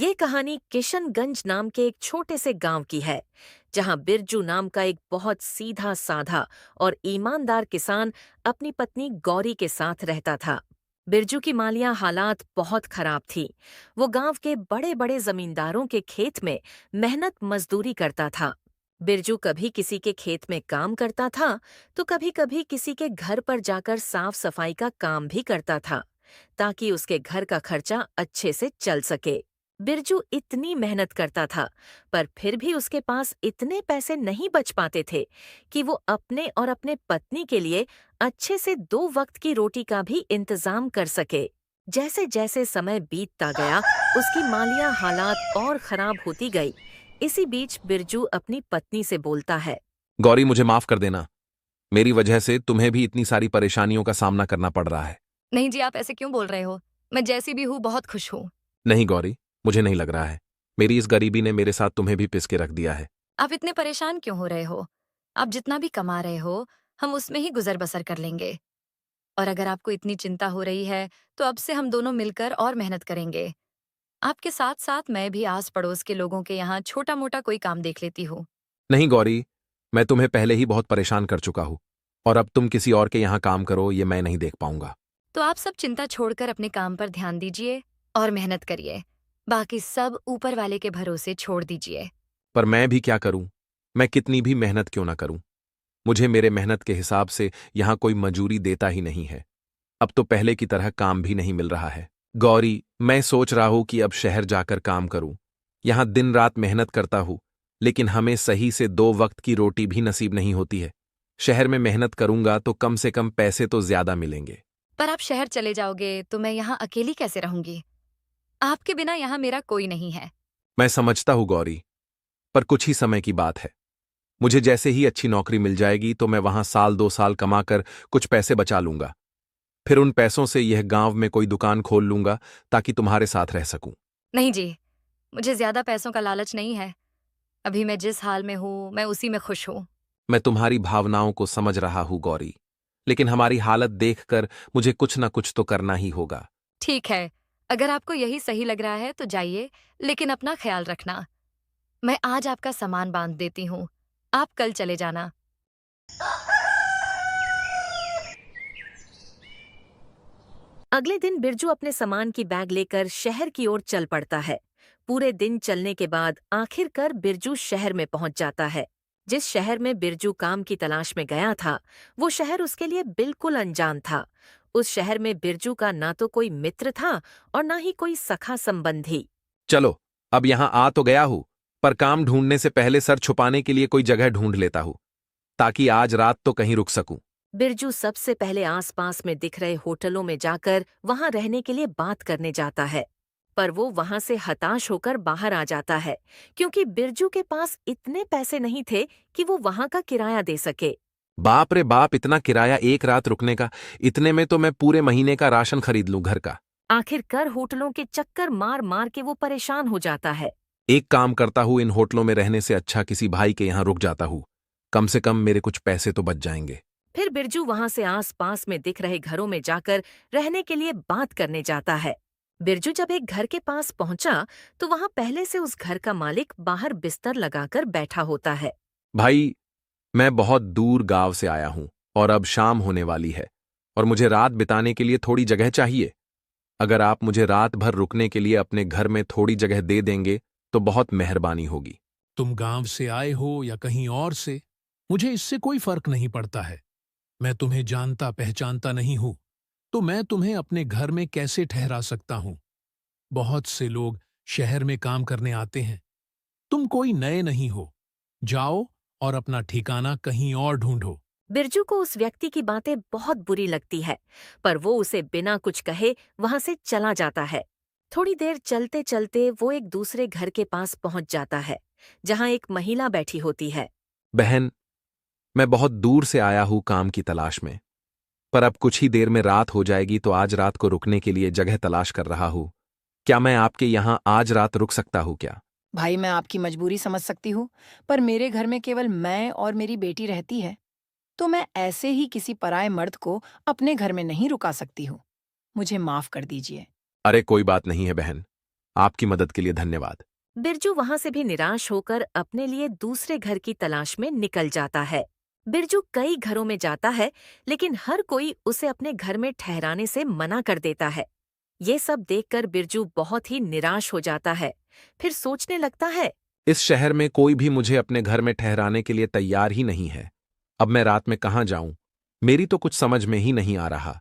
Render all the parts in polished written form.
ये कहानी किशनगंज नाम के एक छोटे से गांव की है, जहां बिरजू नाम का एक बहुत सीधा साधा और ईमानदार किसान अपनी पत्नी गौरी के साथ रहता था। बिरजू की मालिया हालात बहुत खराब थी। वो गांव के बड़े बड़े जमींदारों के खेत में मेहनत मजदूरी करता था। बिरजू कभी किसी के खेत में काम करता था, तो कभी कभी किसी के घर पर जाकर साफ सफाई का काम भी करता था, ताकि उसके घर का खर्चा अच्छे से चल सके। बिरजू इतनी मेहनत करता था, पर फिर भी उसके पास इतने पैसे नहीं बच पाते थे कि वो अपने और अपने पत्नी के लिए अच्छे से 2 वक्त की रोटी का भी इंतजाम कर सके। जैसे जैसे समय बीतता गया, उसकी मालिया हालात और खराब होती गई। इसी बीच बिरजू अपनी पत्नी से बोलता है। गौरी, मुझे माफ कर देना। मेरी वजह से तुम्हें भी इतनी सारी परेशानियों का सामना करना पड़ रहा है। नहीं जी, आप ऐसे क्यों बोल रहे हो? मैं जैसी भी हूँ बहुत खुश हूँ। नहीं गौरी, मुझे नहीं लग रहा है। मेरी इस गरीबी ने मेरे साथ तुम्हें भी पिस के रख दिया है। आप इतने परेशान क्यों हो रहे हो? आप जितना भी कमा रहे हो, हम उसमें ही गुजर बसर कर लेंगे। और अगर आपको इतनी चिंता हो रही है, तो अब से हम दोनों मिलकर और मेहनत करेंगे। आपके साथ साथ मैं भी आस पड़ोस के लोगों के यहाँ छोटा मोटा कोई काम देख लेती हूँ। नहीं गौरी, मैं तुम्हें पहले ही बहुत परेशान कर चुका हूं, और अब तुम किसी और के यहाँ काम करो, ये मैं नहीं देख पाऊंगा। तो आप सब चिंता छोड़कर अपने काम पर ध्यान दीजिए और मेहनत करिए। बाकी सब ऊपर वाले के भरोसे छोड़ दीजिए। पर मैं भी क्या करूं? मैं कितनी भी मेहनत क्यों ना करूं, मुझे मेरे मेहनत के हिसाब से यहाँ कोई मजूरी देता ही नहीं है। अब तो पहले की तरह काम भी नहीं मिल रहा है। गौरी, मैं सोच रहा हूं कि अब शहर जाकर काम करूं। यहां दिन रात मेहनत करता हूं, लेकिन हमें सही से 2 वक्त की रोटी भी नसीब नहीं होती है। शहर में मेहनत करूंगा तो कम से कम पैसे तो ज्यादा मिलेंगे। पर आप शहर चले जाओगे तो मैं यहाँ अकेली कैसे रहूंगी? आपके बिना यहाँ मेरा कोई नहीं है। मैं समझता हूं गौरी, पर कुछ ही समय की बात है। मुझे जैसे ही अच्छी नौकरी मिल जाएगी तो मैं वहां साल 2 साल कमाकर कुछ पैसे बचा लूंगा। फिर उन पैसों से यह गांव में कोई दुकान खोल लूंगा, ताकि तुम्हारे साथ रह सकूं। नहीं जी, मुझे ज्यादा पैसों का लालच नहीं है। अभी मैं जिस हाल में हूँ, मैं उसी में खुश हूँ। मैं तुम्हारी भावनाओं को समझ रहा हूं गौरी, लेकिन हमारी हालत देखकर मुझे कुछ ना कुछ तो करना ही होगा। ठीक है, अगर आपको यही सही लग रहा है तो जाइए, लेकिन अपना ख्याल रखना। मैं आज आपका सामान बांध देती हूँ। आप कल चले जाना। अगले दिन बिरजू अपने सामान की बैग लेकर शहर की ओर चल पड़ता है। पूरे दिन चलने के बाद आखिरकार बिरजू शहर में पहुंच जाता है। जिस शहर में बिरजू काम की तलाश में गया था, वो शहर उसके लिए बिल्कुल अनजान था। उस शहर में बिरजू का ना तो कोई मित्र था और ना ही कोई सखा संबंधी। चलो, अब यहां आ तो गया हूं, पर काम ढूंढने से पहले सर छुपाने के लिए कोई जगह ढूंढ लेता हूं, ताकि आज रात तो कहीं रुक सकूं। बिरजू सबसे पहले आसपास में दिख रहे होटलों में जाकर वहां रहने के लिए बात करने जाता है। पर वो वहां से हताश होकर बाहर आ जाता है, क्योंकि बिरजू के पास इतने पैसे नहीं थे कि वो वहां का किराया दे सके। बाप रे बाप, इतना किराया एक रात रुकने का! इतने में तो मैं पूरे महीने का राशन खरीद लूं घर का। आखिरकार होटलों के चक्कर मार मार के वो परेशान हो जाता है। एक काम करता हूं, इन होटलों में रहने से अच्छा किसी भाई के यहां रुक जाता हूं। कम से कम मेरे कुछ पैसे तो बच जाएंगे। फिर बिरजू वहां से आस-पास में दिख रहे घरों में जाकर रहने के लिए बात करने जाता है। बिरजू जब एक घर के पास पहुंचा, तो वहां पहले से उस घर का मालिक बाहर बिस्तर लगाकर बैठा होता है। भाई, मैं बहुत दूर गांव से आया हूं, और अब शाम होने वाली है, और मुझे रात बिताने के लिए थोड़ी जगह चाहिए। अगर आप मुझे रात भर रुकने के लिए अपने घर में थोड़ी जगह दे देंगे तो बहुत मेहरबानी होगी। तुम गांव से आए हो या कहीं और से, मुझे इससे कोई फर्क नहीं पड़ता है। मैं तुम्हें जानता पहचानता नहीं हूं, तो मैं तुम्हें अपने घर में कैसे ठहरा सकता हूं? बहुत से लोग शहर में काम करने आते हैं। तुम कोई नए नहीं हो। जाओ और अपना ठिकाना कहीं और ढूंढो। बिरजू को उस व्यक्ति की बातें बहुत बुरी लगती है, पर वो उसे बिना कुछ कहे वहां से चला जाता है। थोड़ी देर चलते चलते वो एक दूसरे घर के पास पहुंच जाता है, जहां एक महिला बैठी होती है। बहन, मैं बहुत दूर से आया हूं काम की तलाश में, पर अब कुछ ही देर में रात हो जाएगी, तो आज रात को रुकने के लिए जगह तलाश कर रहा हूं। क्या मैं आपके यहां आज रात रुक सकता हूं क्या? भाई, मैं आपकी मजबूरी समझ सकती हूँ, पर मेरे घर में केवल मैं और मेरी बेटी रहती है, तो मैं ऐसे ही किसी पराये मर्द को अपने घर में नहीं रुका सकती हूँ। मुझे माफ कर दीजिए। अरे कोई बात नहीं है बहन, आपकी मदद के लिए धन्यवाद। बिरजू वहां से भी निराश होकर अपने लिए दूसरे घर की तलाश में निकल जाता है। बिरजू कई घरों में जाता है, लेकिन हर कोई उसे अपने घर में ठहराने से मना कर देता है। ये सब देखकर बिरजू बहुत ही निराश हो जाता है। फिर सोचने लगता है, इस शहर में कोई भी मुझे अपने घर में ठहराने के लिए तैयार ही नहीं है। अब मैं रात में कहाँ जाऊं? मेरी तो कुछ समझ में ही नहीं आ रहा।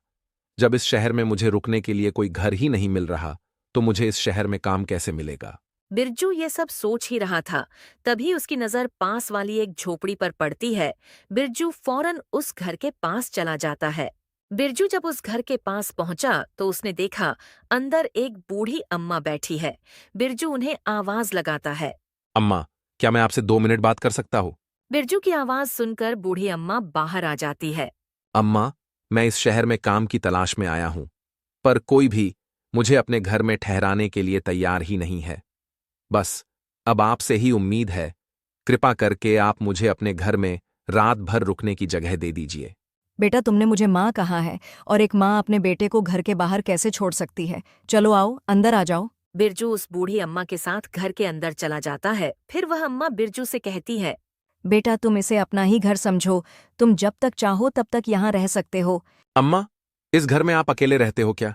जब इस शहर में मुझे रुकने के लिए कोई घर ही नहीं मिल रहा, तो मुझे इस शहर में काम कैसे मिलेगा? बिरजू ये सब सोच ही रहा था, तभी उसकी नजर पास वाली एक झोपड़ी पर पड़ती है। बिरजू फौरन उस घर के पास चला जाता है। बिरजू जब उस घर के पास पहुंचा तो उसने देखा अंदर एक बूढ़ी अम्मा बैठी है। बिरजू उन्हें आवाज लगाता है। अम्मा, क्या मैं आपसे 2 मिनट बात कर सकता हूँ? बिरजू की आवाज सुनकर बूढ़ी अम्मा बाहर आ जाती है। अम्मा, मैं इस शहर में काम की तलाश में आया हूं, पर कोई भी मुझे अपने घर में ठहराने के लिए तैयार ही नहीं है। बस अब आपसे ही उम्मीद है। कृपा करके आप मुझे अपने घर में रात भर रुकने की जगह दे दीजिए। बेटा, तुमने मुझे माँ कहा है, और एक माँ अपने बेटे को घर के बाहर कैसे छोड़ सकती है? चलो आओ, अंदर आ जाओ। बिरजू उस बूढ़ी अम्मा के साथ घर के अंदर चला जाता है। फिर वह अम्मा बिरजू से कहती है, बेटा, तुम इसे अपना ही घर समझो। तुम जब तक चाहो तब तक यहाँ रह सकते हो। अम्मा, इस घर में आप अकेले रहते हो क्या?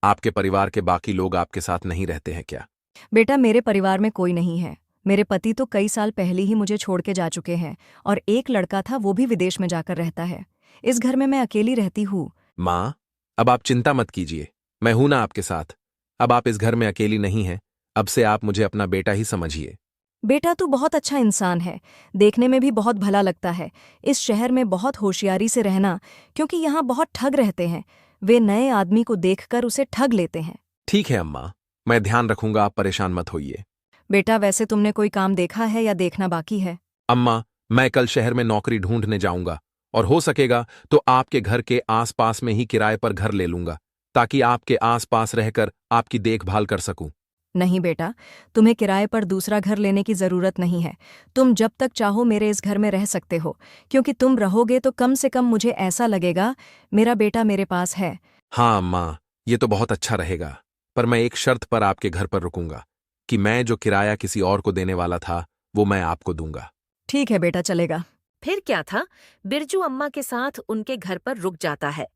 आपके परिवार के बाकी लोग आपके साथ नहीं रहते हैं क्या? बेटा, मेरे परिवार में कोई नहीं है। मेरे पति तो कई साल पहले ही मुझे छोड़ के जा चुके हैं, और एक लड़का था, वो भी विदेश में जाकर रहता है। इस घर में मैं अकेली रहती हूँ। माँ, अब आप चिंता मत कीजिए, मैं हूं ना आपके साथ। अब आप इस घर में अकेली नहीं हैं। अब से आप मुझे अपना बेटा ही समझिए। बेटा, तू बहुत अच्छा इंसान है, देखने में भी बहुत भला लगता है। इस शहर में बहुत होशियारी से रहना, क्योंकि यहाँ बहुत ठग रहते हैं। वे नए आदमी को देखकर उसे ठग लेते हैं। ठीक है अम्मा, मैं ध्यान रखूंगा, आप परेशान मत होइए। बेटा, वैसे तुमने कोई काम देखा है या देखना बाकी है? अम्मा, मैं कल शहर में नौकरी ढूंढने जाऊंगा, और हो सकेगा तो आपके घर के आसपास में ही किराए पर घर ले लूंगा, ताकि आपके आसपास रहकर आपकी देखभाल कर सकूं। नहीं बेटा, तुम्हें किराए पर दूसरा घर लेने की जरूरत नहीं है। तुम जब तक चाहो मेरे इस घर में रह सकते हो, क्योंकि तुम रहोगे तो कम से कम मुझे ऐसा लगेगा मेरा बेटा मेरे पास है। हाँ अम्मा, ये तो बहुत अच्छा रहेगा, पर मैं एक शर्त पर आपके घर पर रुकूंगा कि मैं जो किराया किसी और को देने वाला था, वो मैं आपको दूंगा। ठीक है बेटा, चलेगा। फिर क्या था, बिरजू अम्मा के साथ उनके घर पर रुक जाता है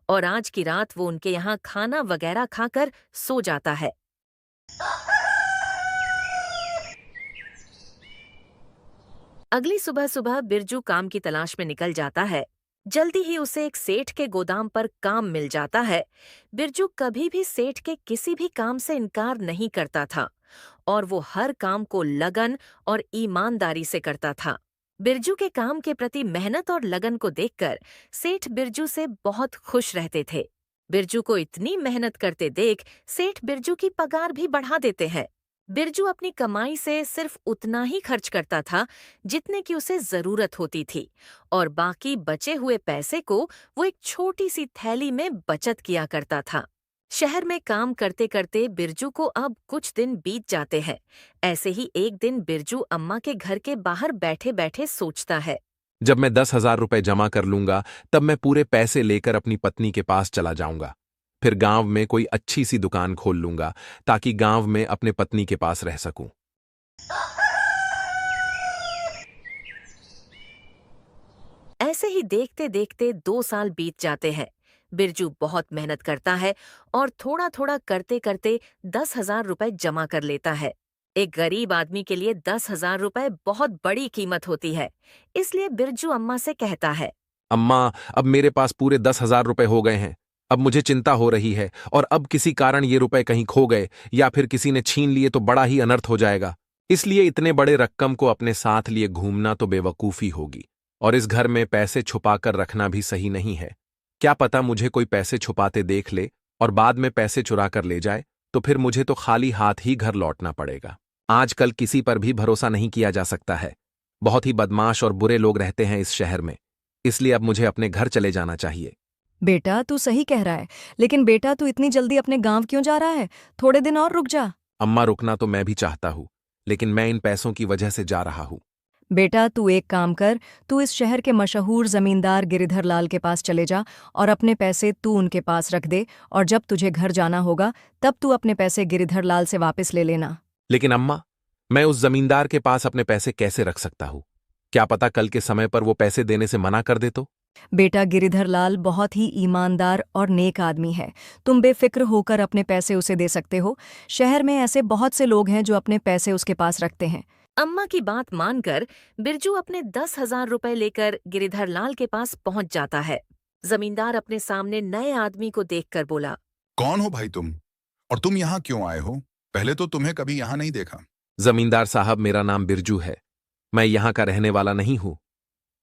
और आज की रात वो उनके यहाँ खाना वगैरह खाकर सो जाता है। अगली सुबह सुबह बिरजू काम की तलाश में निकल जाता है। जल्दी ही उसे एक सेठ के गोदाम पर काम मिल जाता है। बिरजू कभी भी सेठ के किसी भी काम से इनकार नहीं करता था और वो हर काम को लगन और ईमानदारी से करता था। बिरजू के काम के प्रति मेहनत और लगन को देखकर सेठ बिरजू से बहुत खुश रहते थे। बिरजू को इतनी मेहनत करते देख सेठ बिरजू की पगार भी बढ़ा देते हैं। बिरजू अपनी कमाई से सिर्फ उतना ही खर्च करता था जितने की उसे जरूरत होती थी, और बाकी बचे हुए पैसे को वो एक छोटी सी थैली में बचत किया करता था। शहर में काम करते करते बिरजू को अब कुछ दिन बीत जाते हैं। ऐसे ही एक दिन बिरजू अम्मा के घर के बाहर बैठे बैठे सोचता है, जब मैं 10,000 रुपए जमा कर लूंगा, तब मैं पूरे पैसे लेकर अपनी पत्नी के पास चला जाऊंगा। फिर गांव में कोई अच्छी सी दुकान खोल लूंगा, ताकि गांव में अपने पत्नी के पास रह सकूं। ऐसे ही देखते देखते 2 साल बीत जाते हैं। बिरजू बहुत मेहनत करता है और थोड़ा थोड़ा करते करते 10,000 रुपए जमा कर लेता है। एक गरीब आदमी के लिए 10,000 रुपए बहुत बड़ी कीमत होती है, इसलिए बिरजू अम्मा से कहता है, अम्मा, अब मेरे पास पूरे 10,000 रुपए हो गए हैं। अब मुझे चिंता हो रही है, और अब किसी कारण ये रुपए कहीं खो गए या फिर किसी ने छीन लिए तो बड़ा ही अनर्थ हो जाएगा। इसलिए इतने बड़े रकम को अपने साथ लिए घूमना तो बेवकूफी होगी, और इस घर में पैसे छुपाकर रखना भी सही नहीं है। क्या पता मुझे कोई पैसे छुपाते देख ले और बाद में पैसे चुरा कर ले जाए, तो फिर मुझे तो खाली हाथ ही घर लौटना पड़ेगा। आजकल किसी पर भी भरोसा नहीं किया जा सकता है। बहुत ही बदमाश और बुरे लोग रहते हैं इस शहर में, इसलिए अब मुझे अपने घर चले जाना चाहिए। बेटा, तू सही कह रहा है, लेकिन बेटा, तू इतनी जल्दी अपने गांव क्यों जा रहा है? थोड़े दिन और रुक जा। अम्मा, रुकना तो मैं भी चाहता हूँ, लेकिन मैं इन पैसों की वजह से जा रहा हूँ। बेटा तू एक काम कर, तू इस शहर के मशहूर जमींदार गिरिधर लाल के पास चले जा और अपने पैसे तू उनके पास रख दे, और जब तुझे घर जाना होगा तब तू अपने पैसे गिरिधर लाल से वापस ले लेना। लेकिन अम्मा, मैं उस जमींदार के पास अपने पैसे कैसे रख सकता हूँ? क्या पता कल के समय पर वो पैसे देने से मना कर दे तो? बेटा गिरिधर लाल बहुत ही ईमानदार और नेक आदमी है, तुम बेफिक्र होकर अपने पैसे उसे दे सकते हो। शहर में ऐसे बहुत से लोग हैं जो अपने पैसे उसके पास रखते हैं। अम्मा की बात मानकर बिरजू अपने 10,000 रुपए लेकर गिरिधर लाल के पास पहुंच जाता है। जमींदार अपने सामने नए आदमी को देखकर बोला, कौन हो भाई तुम? और तुम यहाँ क्यों आए हो? पहले तो तुम्हें कभी यहाँ नहीं देखा। जमींदार साहब, मेरा नाम बिरजू है। मैं यहाँ का रहने वाला नहीं हूँ।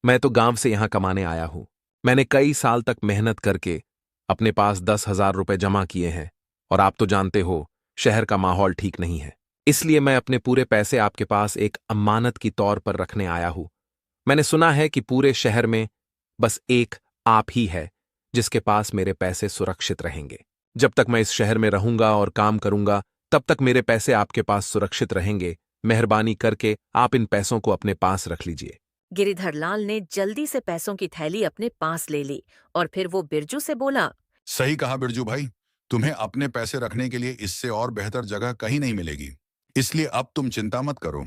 मैं तो गांव से यहाँ कमाने आया हूँ। मैंने कई साल तक मेहनत करके अपने पास 10,000 रुपए जमा किए हैं, और आप तो जानते हो शहर का माहौल ठीक नहीं है। इसलिए मैं अपने पूरे पैसे आपके पास एक अमानत की तौर पर रखने आया हूं। मैंने सुना है कि पूरे शहर में बस एक आप ही है जिसके पास मेरे पैसे सुरक्षित रहेंगे। जब तक मैं इस शहर में रहूंगा और काम करूंगा, तब तक मेरे पैसे आपके पास सुरक्षित रहेंगे। मेहरबानी करके आप इन पैसों को अपने पास रख लीजिए। गिरिधर लाल ने जल्दी से पैसों की थैली अपने पास ले ली और फिर वो बिरजू से बोला, सही कहा बिरजू भाई, तुम्हें अपने पैसे रखने के लिए इससे और बेहतर जगह कहीं नहीं मिलेगी। इसलिए अब तुम चिंता मत करो।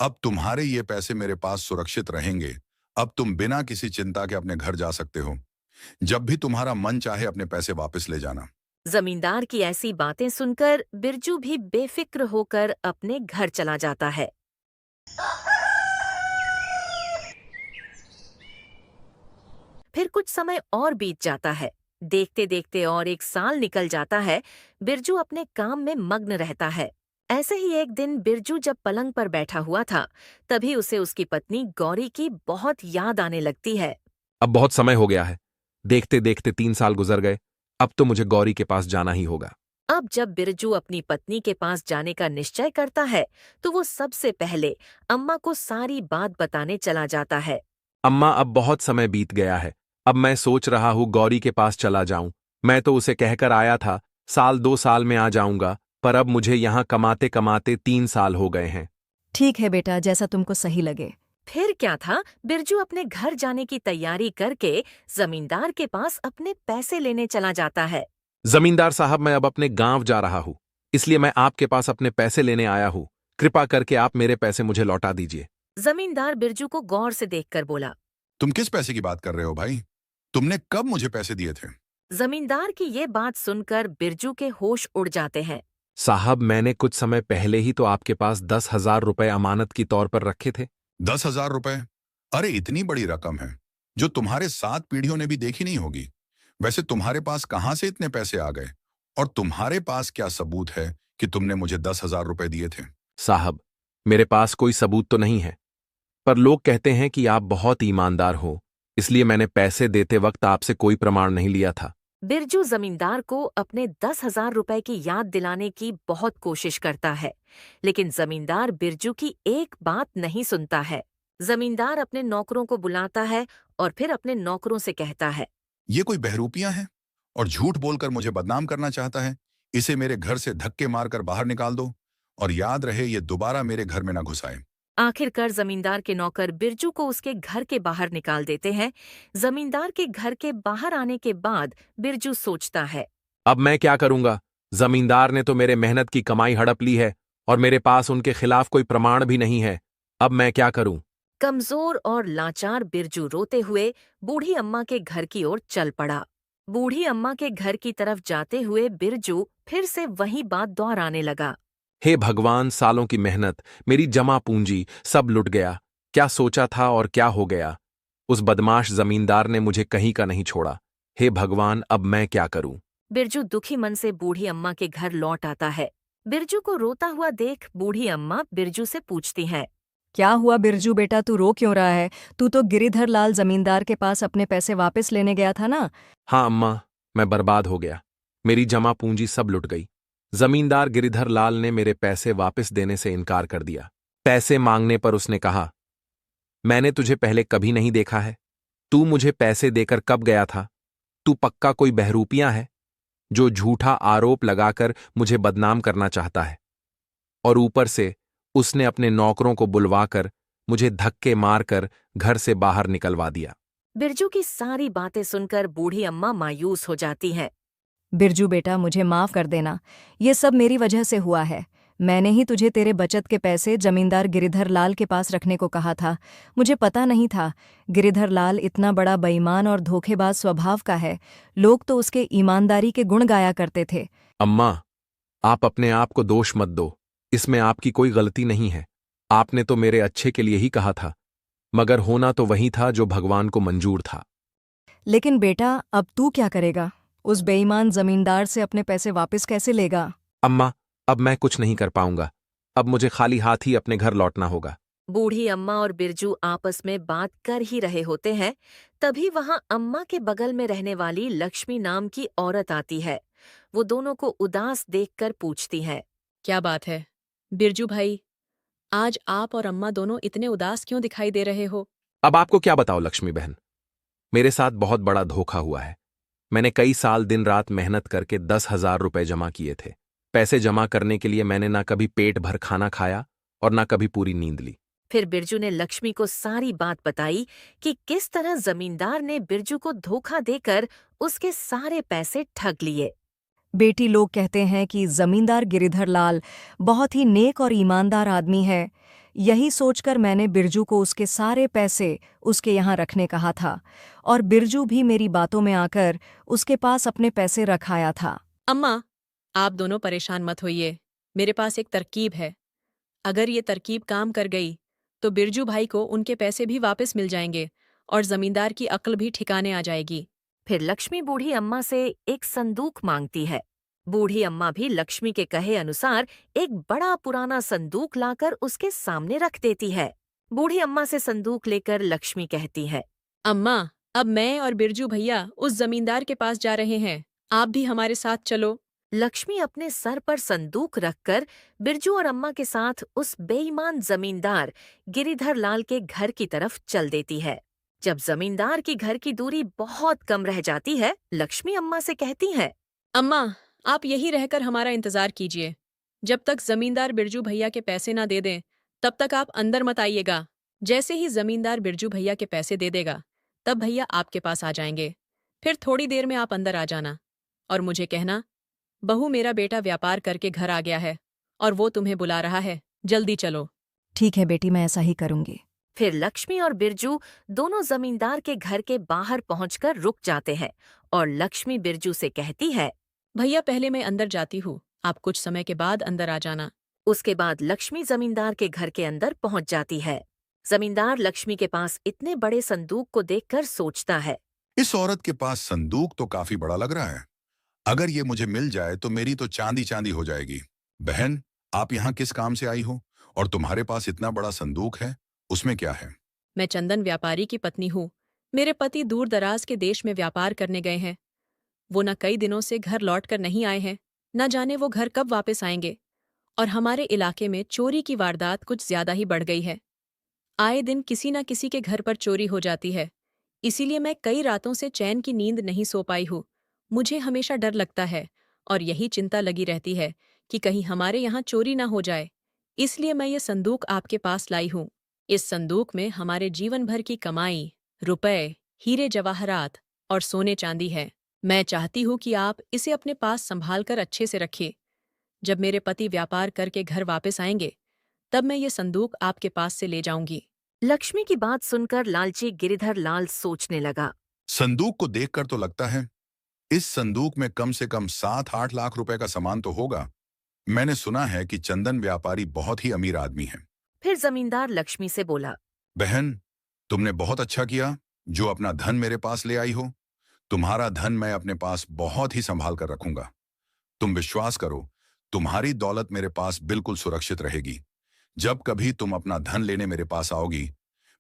अब तुम्हारे ये पैसे मेरे पास सुरक्षित रहेंगे। अब तुम बिना किसी चिंता के अपने घर जा सकते हो। जब भी तुम्हारा मन चाहे अपने पैसे वापस ले जाना। जमींदार की ऐसी बातें सुनकर बिरजू भी बेफिक्र होकर अपने घर चला जाता है। फिर कुछ समय और बीत जाता है। देखते देखते और एक साल निकल जाता है। बिरजू अपने काम में मग्न रहता है। ऐसे ही एक दिन बिरजू जब पलंग पर बैठा हुआ था, तभी उसे उसकी पत्नी गौरी की बहुत याद आने लगती है। अब बहुत समय हो गया है। देखते देखते 3 साल गुजर गए। अब तो मुझे गौरी के पास जाना ही होगा। अब जब बिरजू अपनी पत्नी के पास जाने का निश्चय करता है, तो वो सबसे पहले अम्मा को सारी बात बताने चला जाता है। अम्मा, अब बहुत समय बीत गया है। अब मैं सोच रहा हूँ गौरी के पास चला जाऊं। मैं तो उसे कहकर आया था 1-2 साल में आ जाऊंगा, पर अब मुझे यहाँ कमाते कमाते 3 साल हो गए हैं। ठीक है बेटा, जैसा तुमको सही लगे। फिर क्या था, बिरजू अपने घर जाने की तैयारी करके जमींदार के पास अपने पैसे लेने चला जाता है। जमींदार साहब, मैं अब अपने गांव जा रहा हूँ, इसलिए मैं आपके पास अपने पैसे लेने आया हूँ। कृपा करके आप मेरे पैसे मुझे लौटा दीजिए। जमींदार बिरजू को गौर से देखकर बोला, तुम किस पैसे की बात कर रहे हो भाई? तुमने कब मुझे पैसे दिए थे? जमींदार की ये बात सुनकर बिरजू के होश उड़ जाते हैं। साहब, मैंने कुछ समय पहले ही तो आपके पास 10,000 रुपए अमानत की तौर पर रखे थे। 10,000 रुपए? अरे इतनी बड़ी रकम है जो तुम्हारे 7 पीढ़ियों ने भी देखी नहीं होगी। वैसे तुम्हारे पास कहाँ से इतने पैसे आ गए? और तुम्हारे पास क्या सबूत है कि तुमने मुझे 10,000 रुपए दिए थे? साहब, मेरे पास कोई सबूत तो नहीं है, पर लोग कहते हैं कि आप बहुत ईमानदार हो, इसलिए मैंने पैसे देते वक्त आपसे कोई प्रमाण नहीं लिया था। बिरजू जमींदार को अपने 10,000 रुपए की याद दिलाने की बहुत कोशिश करता है, लेकिन जमींदार बिरजू की एक बात नहीं सुनता है। जमींदार अपने नौकरों को बुलाता है और फिर अपने नौकरों से कहता है, ये कोई बहरूपियां है और झूठ बोलकर मुझे बदनाम करना चाहता है। इसे मेरे घर से धक्के मारकर बाहर निकाल दो, और याद रहे ये दोबारा मेरे घर में ना घुसाए। आखिरकार जमींदार के नौकर बिरजू को उसके घर के बाहर निकाल देते हैं। जमींदार के घर के बाहर आने के बाद बिरजू सोचता है, अब मैं क्या करूंगा? जमींदार ने तो मेरे मेहनत की कमाई हड़प ली है और मेरे पास उनके खिलाफ कोई प्रमाण भी नहीं है। अब मैं क्या करूं? कमजोर और लाचार बिरजू रोते हुए बूढ़ी अम्मा के घर की ओर चल पड़ा। बूढ़ी अम्मा के घर की तरफ जाते हुए बिरजू फिर से वही बात दोहराने लगा। हे भगवान, सालों की मेहनत, मेरी जमा पूंजी सब लुट गया। क्या सोचा था और क्या हो गया? उस बदमाश जमींदार ने मुझे कहीं का नहीं छोड़ा। हे भगवान, अब मैं क्या करूं? बिरजू दुखी मन से बूढ़ी अम्मा के घर लौट आता है। बिरजू को रोता हुआ देख बूढ़ी अम्मा बिरजू से पूछती है, क्या हुआ बिरजू बेटा, तू रो क्यों रहा है? तू तो गिरिधर लाल जमींदार के पास अपने पैसे वापस लेने गया था ना? हाँ अम्मा, मैं बर्बाद हो गया। मेरी जमा पूंजी सब लुट गई। जमींदार गिरिधर लाल ने मेरे पैसे वापस देने से इनकार कर दिया। पैसे मांगने पर उसने कहा, मैंने तुझे पहले कभी नहीं देखा है। तू मुझे पैसे देकर कब गया था? तू पक्का कोई बहरूपियां है जो झूठा आरोप लगाकर मुझे बदनाम करना चाहता है। और ऊपर से उसने अपने नौकरों को बुलवाकर मुझे धक्के मारकर घर से बाहर निकलवा दिया। बिरजू की सारी बातें सुनकर बूढ़ी अम्मा मायूस हो जाती हैं। बिरजू बेटा, मुझे माफ कर देना। ये सब मेरी वजह से हुआ है। मैंने ही तुझे तेरे बचत के पैसे जमींदार गिरिधर लाल के पास रखने को कहा था। मुझे पता नहीं था गिरिधर लाल इतना बड़ा बेईमान और धोखेबाज स्वभाव का है। लोग तो उसके ईमानदारी के गुण गाया करते थे। अम्मा, आप अपने आप को दोष मत दो। इसमें आपकी कोई गलती नहीं है। आपने तो मेरे अच्छे के लिए ही कहा था, मगर होना तो वही था जो भगवान को मंजूर था। लेकिन बेटा, अब तू क्या करेगा? उस बेईमान जमींदार से अपने पैसे वापस कैसे लेगा? अम्मा, अब मैं कुछ नहीं कर पाऊंगा। अब मुझे खाली हाथ ही अपने घर लौटना होगा। बूढ़ी अम्मा और बिरजू आपस में बात कर ही रहे होते हैं, तभी वहां अम्मा के बगल में रहने वाली लक्ष्मी नाम की औरत आती है। वो दोनों को उदास देखकर पूछती है। क्या बात है बिरजू भाई, आज आप और अम्मा दोनों इतने उदास क्यों दिखाई दे रहे हो? अब आपको क्या बताओ लक्ष्मी बहन, मेरे साथ बहुत बड़ा धोखा हुआ है। मैंने कई साल दिन रात मेहनत करके 10,000 रुपए जमा किए थे। पैसे जमा करने के लिए मैंने ना कभी पेट भर खाना खाया और ना कभी पूरी नींद ली। फिर बिरजू ने लक्ष्मी को सारी बात बताई कि किस तरह जमींदार ने बिरजू को धोखा देकर उसके सारे पैसे ठग लिए। बेटी, लोग कहते हैं कि जमींदार गिरिधर लाल बहुत ही नेक और ईमानदार आदमी है। यही सोचकर मैंने बिरजू को उसके सारे पैसे उसके यहाँ रखने कहा था, और बिरजू भी मेरी बातों में आकर उसके पास अपने पैसे रखाया था। अम्मा, आप दोनों परेशान मत होइए। मेरे पास एक तरकीब है। अगर ये तरकीब काम कर गई तो बिरजू भाई को उनके पैसे भी वापस मिल जाएंगे और जमींदार की अक्ल भी ठिकाने आ जाएगी। फिर लक्ष्मी बूढ़ी अम्मा से एक संदूक मांगती है। बूढ़ी अम्मा भी लक्ष्मी के कहे अनुसार एक बड़ा पुराना संदूक लाकर उसके सामने रख देती है। बूढ़ी अम्मा से संदूक लेकर लक्ष्मी कहती है। अम्मा, अब मैं और बिरजू भैया उस जमींदार के पास जा रहे हैं। आप भी हमारे साथ चलो। लक्ष्मी अपने सर पर संदूक रखकर बिरजू और अम्मा के साथ उस बेईमान जमींदार गिरिधर लाल के घर की तरफ चल देती है। जब जमींदार की घर की दूरी बहुत कम रह जाती है, लक्ष्मी अम्मा से कहती है। अम्मा, आप यहीं रहकर हमारा इंतजार कीजिए। जब तक जमींदार बिरजू भैया के पैसे ना दे दें, तब तक आप अंदर मत आइएगा। जैसे ही जमींदार बिरजू भैया के पैसे दे देगा, तब भैया आपके पास आ जाएंगे। फिर थोड़ी देर में आप अंदर आ जाना और मुझे कहना, बहू, मेरा बेटा व्यापार करके घर आ गया है और वो तुम्हें बुला रहा है, जल्दी चलो। ठीक है बेटी, मैं ऐसा ही करूंगी। फिर लक्ष्मी और बिरजू दोनों जमींदार के घर के बाहर पहुंचकर रुक जाते हैं और लक्ष्मी बिरजू से कहती है। भैया, पहले मैं अंदर जाती हूँ, आप कुछ समय के बाद अंदर आ जाना। उसके बाद लक्ष्मी जमींदार के घर के अंदर पहुंच जाती है। जमींदार लक्ष्मी के पास इतने बड़े संदूक को देखकर सोचता है। इस औरत के पास संदूक तो काफी बड़ा लग रहा है। अगर ये मुझे मिल जाए तो मेरी तो चांदी चांदी हो जाएगी। बहन, आप यहाँ किस काम से आई हो और तुम्हारे पास इतना बड़ा संदूक है, उसमें क्या है? मैं चंदन व्यापारी की पत्नी हूँ। मेरे पति दूर दराज के देश में व्यापार करने गए हैं। वो न कई दिनों से घर लौट कर नहीं आए हैं, न जाने वो घर कब वापस आएंगे। और हमारे इलाके में चोरी की वारदात कुछ ज्यादा ही बढ़ गई है। आए दिन किसी न किसी के घर पर चोरी हो जाती है। इसीलिए मैं कई रातों से चैन की नींद नहीं सो पाई हूँ। मुझे हमेशा डर लगता है और यही चिंता लगी रहती है कि कहीं हमारे यहाँ चोरी ना हो जाए। इसलिए मैं ये संदूक आपके पास लाई हूँ। इस संदूक में हमारे जीवन भर की कमाई, रुपए, हीरे जवाहरात और सोने चांदी है। मैं चाहती हूँ कि आप इसे अपने पास संभाल कर अच्छे से रखिए। जब मेरे पति व्यापार करके घर वापस आएंगे, तब मैं ये संदूक आपके पास से ले जाऊंगी। लक्ष्मी की बात सुनकर लालची गिरिधर लाल सोचने लगा। संदूक को देखकर तो लगता है इस संदूक में कम से कम 7-8 लाख रुपए का सामान तो होगा। मैंने सुना है कि चंदन व्यापारी बहुत ही अमीर आदमी है। फिर जमींदार लक्ष्मी से बोला। बहन, तुमने बहुत अच्छा किया जो अपना धन मेरे पास ले आई हो। तुम्हारा धन मैं अपने पास बहुत ही संभाल कर रखूंगा। तुम विश्वास करो, तुम्हारी दौलत मेरे पास बिल्कुल सुरक्षित रहेगी। जब कभी तुम अपना धन लेने मेरे पास आओगी,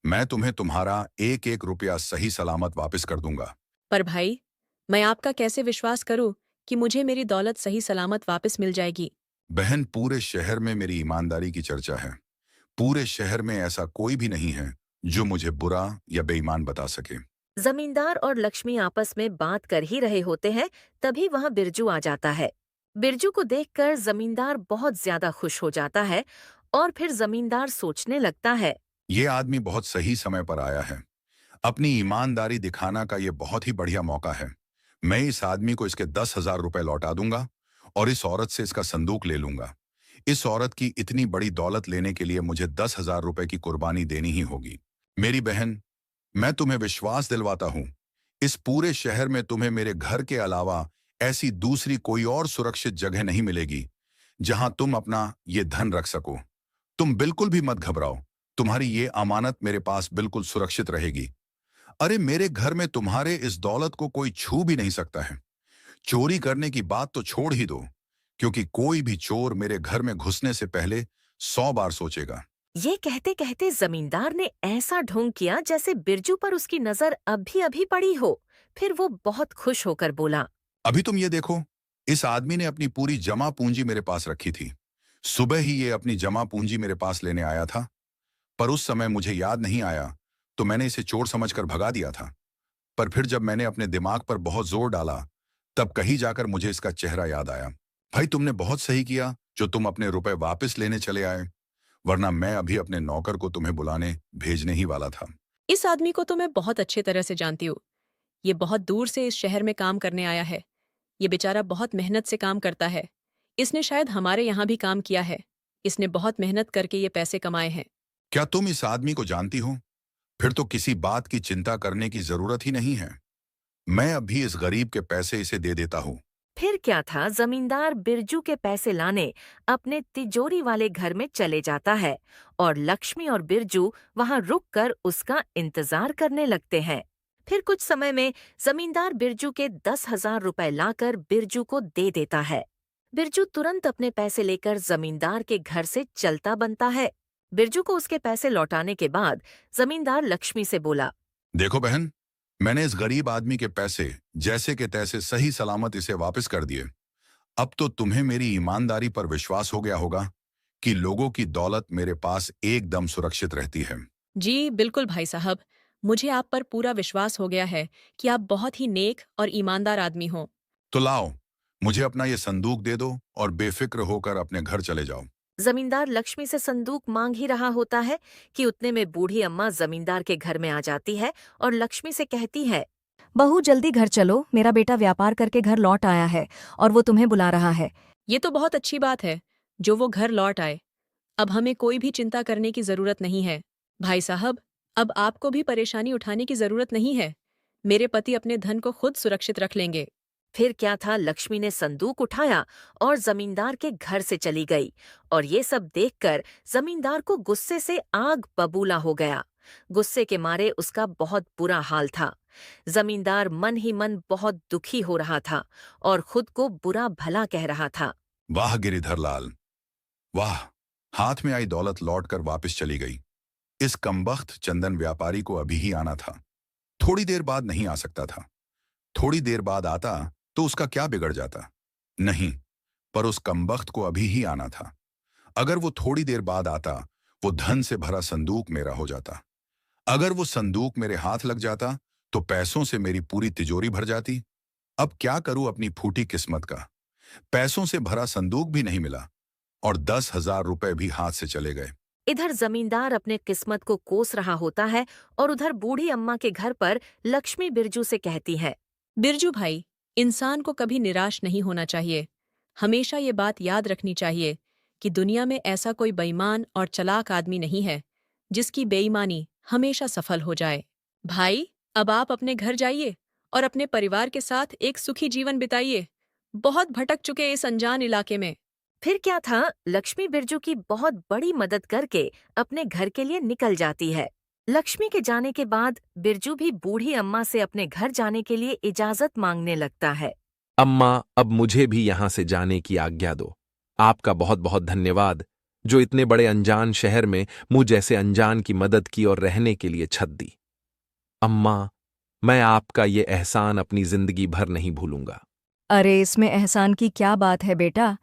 मैं तुम्हें तुम्हारा एक एक रुपया सही सलामत वापस कर दूंगा। पर भाई, मैं आपका कैसे विश्वास करूं कि मुझे मेरी दौलत सही सलामत वापस मिल जाएगी? बहन, पूरे शहर में मेरी ईमानदारी की चर्चा है। पूरे शहर में ऐसा कोई भी नहीं है जो मुझे बुरा या बेईमान बता सके। जमींदार और लक्ष्मी आपस में बात कर ही रहे होते हैं, तभी वहां बिरजू आ जाता है। बिरजू को देखकर जमींदार बहुत ज्यादा खुश हो जाता है और फिर जमींदार सोचने लगता है। ये आदमी बहुत सही समय पर आया है। अपनी ईमानदारी दिखाना का ये बहुत ही बढ़िया मौका है। मैं इस आदमी को इसके 10,000 रुपए लौटा दूंगा और इस औरत से इसका संदूक ले लूंगा। इस औरत की इतनी बड़ी दौलत लेने के लिए मुझे 10,000 रुपए की कुर्बानी देनी ही होगी। मेरी बहन, मैं तुम्हें विश्वास दिलवाता हूं, इस पूरे शहर में तुम्हें मेरे घर के अलावा ऐसी दूसरी कोई और सुरक्षित जगह नहीं मिलेगी जहां तुम अपना ये धन रख सको। तुम बिल्कुल भी मत घबराओ, तुम्हारी ये अमानत मेरे पास बिल्कुल सुरक्षित रहेगी। अरे मेरे घर में तुम्हारे इस दौलत को कोई छू भी नहीं सकता है। चोरी करने की बात तो छोड़ ही दो, क्योंकि कोई भी चोर मेरे घर में घुसने से पहले 100 बार सोचेगा। ये कहते कहते जमींदार ने ऐसा ढोंग किया जैसे बिरजू पर उसकी नजर अभी अभी पड़ी हो। फिर वो बहुत खुश होकर बोला, अभी तुम ये देखो, इस आदमी ने अपनी पूरी जमा पूंजी मेरे पास रखी थी। सुबह ही ये अपनी जमा पूंजी मेरे पास लेने आया था, पर उस समय मुझे याद नहीं आया तो मैंने इसे चोर समझकर भगा दिया था। पर फिर जब मैंने अपने दिमाग पर बहुत जोर डाला, तब कहीं जाकर मुझे इसका चेहरा याद आया। भाई, तुमने बहुत सही किया जो तुम अपने रुपए वापस लेने चले आए, वरना मैं अभी अपने नौकर को तुम्हें बुलाने भेजने ही वाला था। इस आदमी को तो मैं बहुत अच्छे तरह से जानती हूँ। ये बहुत दूर से इस शहर में काम करने आया है। ये बेचारा बहुत मेहनत से काम करता है। इसने शायद हमारे यहाँ भी काम किया है। इसने बहुत मेहनत करके ये पैसे कमाए हैं। क्या तुम इस आदमी को जानती हो? फिर तो किसी बात की चिंता करने की जरूरत ही नहीं है। मैं अभी इस गरीब के पैसे इसे दे देता हूँ। फिर क्या था, जमींदार बिरजू के पैसे लाने अपने तिजोरी वाले घर में चले जाता है और लक्ष्मी और बिरजू वहां रुककर उसका इंतजार करने लगते हैं। फिर कुछ समय में जमींदार बिरजू के 10,000 रुपए लाकर बिरजू को दे देता है। बिरजू तुरंत अपने पैसे लेकर जमींदार के घर से चलता बनता है। बिरजू को उसके पैसे लौटाने के बाद जमींदार लक्ष्मी से बोला, देखो बहन, मैंने इस गरीब आदमी के पैसे जैसे के तैसे सही सलामत इसे वापस कर दिए। अब तो तुम्हें मेरी ईमानदारी पर विश्वास हो गया होगा कि लोगों की दौलत मेरे पास एकदम सुरक्षित रहती है। जी बिल्कुल भाई साहब, मुझे आप पर पूरा विश्वास हो गया है कि आप बहुत ही नेक और ईमानदार आदमी हो। तो लाओ, मुझे अपना ये संदूक दे दो और बेफिक्र होकर अपने घर चले जाओ। जमींदार लक्ष्मी से संदूक मांग ही रहा होता है कि उतने में बूढ़ी अम्मा जमींदार के घर में आ जाती है और लक्ष्मी से कहती है, बहू जल्दी घर चलो, मेरा बेटा व्यापार करके घर लौट आया है और वो तुम्हें बुला रहा है। ये तो बहुत अच्छी बात है जो वो घर लौट आए। अब हमें कोई भी चिंता करने की जरूरत नहीं है। भाई साहब, अब आपको भी परेशानी उठाने की जरूरत नहीं है। मेरे पति अपने धन को खुद सुरक्षित रख लेंगे। फिर क्या था, लक्ष्मी ने संदूक उठाया और जमींदार के घर से चली गई और ये सब देखकर जमींदार को गुस्से से आग बबूला हो गया। गुस्से के मारे उसका बहुत बुरा हाल था। जमींदार मन ही मन बहुत दुखी हो रहा था और खुद को बुरा भला कह रहा था। वाह गिरिधर लाल, वाह! हाथ में आई दौलत लौटकर वापस चली गई। इस कमबख्त चंदन व्यापारी को अभी ही आना था, थोड़ी देर बाद नहीं आ सकता था। थोड़ी देर बाद आता तो उसका क्या बिगड़ जाता? नहीं, पर उस कमबख्त को अभी ही आना था। अगर वो थोड़ी देर बाद आता, वो धन से भरा संदूक मेरा हो जाता। अगर वो संदूक मेरे हाथ लग जाता तो पैसों से मेरी पूरी तिजोरी भर जाती। अब क्या करूं अपनी फूटी किस्मत का? पैसों से भरा संदूक भी नहीं मिला और 10,000 रुपए भी हाथ से चले गए। इधर जमींदार अपने किस्मत को कोस रहा होता है और उधर बूढ़ी अम्मा के घर पर लक्ष्मी बिरजू से कहती है, बिरजू भाई, इंसान को कभी निराश नहीं होना चाहिए। हमेशा ये बात याद रखनी चाहिए कि दुनिया में ऐसा कोई बेईमान और चालाक आदमी नहीं है जिसकी बेईमानी हमेशा सफल हो जाए। भाई, अब आप अपने घर जाइए और अपने परिवार के साथ एक सुखी जीवन बिताइए। बहुत भटक चुके इस अनजान इलाके में। फिर क्या था, लक्ष्मी बिरजू की बहुत बड़ी मदद करके अपने घर के लिए निकल जाती है। लक्ष्मी के जाने के बाद बिरजू भी बूढ़ी अम्मा से अपने घर जाने के लिए इजाजत मांगने लगता है। अम्मा, अब मुझे भी यहाँ से जाने की आज्ञा दो। आपका बहुत बहुत धन्यवाद जो इतने बड़े अनजान शहर में मुझ जैसे अनजान की मदद की और रहने के लिए छत दी। अम्मा, मैं आपका ये एहसान अपनी जिंदगी भर नहीं भूलूंगा। अरे इसमें एहसान की क्या बात है बेटा,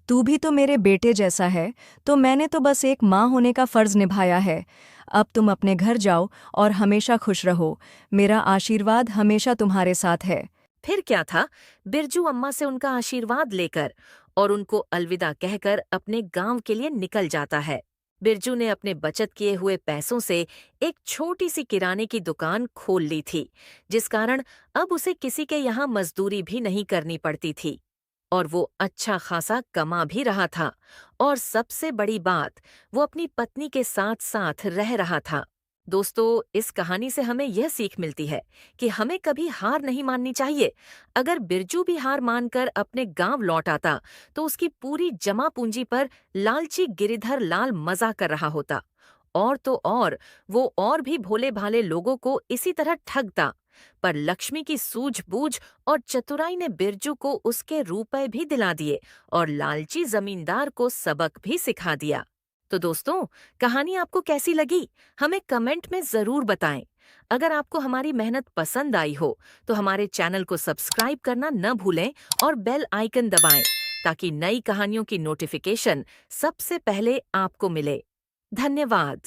तू भी तो मेरे बेटे जैसा है, तो मैंने तो बस एक माँ होने का फर्ज निभाया है। अब तुम अपने घर जाओ और हमेशा खुश रहो। मेरा आशीर्वाद हमेशा तुम्हारे साथ है। फिर क्या था, बिरजू अम्मा से उनका आशीर्वाद लेकर और उनको अलविदा कहकर अपने गांव के लिए निकल जाता है। बिरजू ने अपने बचत किए हुए पैसों से एक छोटी सी किराने की दुकान खोल ली थी, जिस कारण अब उसे किसी के यहाँ मजदूरी भी नहीं करनी पड़ती थी और वो अच्छा खासा कमा भी रहा था। और सबसे बड़ी बात, वो अपनी पत्नी के साथ साथ रह रहा था। दोस्तों, इस कहानी से हमें यह सीख मिलती है कि हमें कभी हार नहीं माननी चाहिए। अगर बिरजू भी हार मानकर अपने गांव लौट आता तो उसकी पूरी जमा पूंजी पर लालची गिरिधर लाल मजा कर रहा होता। और तो और, वो और भी भोले भाले लोगों को इसी तरह ठगता। पर लक्ष्मी की सूझबूझ और चतुराई ने बिरजू को उसके रुपए भी दिला दिए और लालची जमींदार को सबक भी सिखा दिया। तो दोस्तों, कहानी आपको कैसी लगी? हमें कमेंट में जरूर बताएं। अगर आपको हमारी मेहनत पसंद आई हो तो हमारे चैनल को सब्सक्राइब करना न भूलें और बेल आइकन दबाएं ताकि नई कहानियों की नोटिफिकेशन सबसे पहले आपको मिले। धन्यवाद।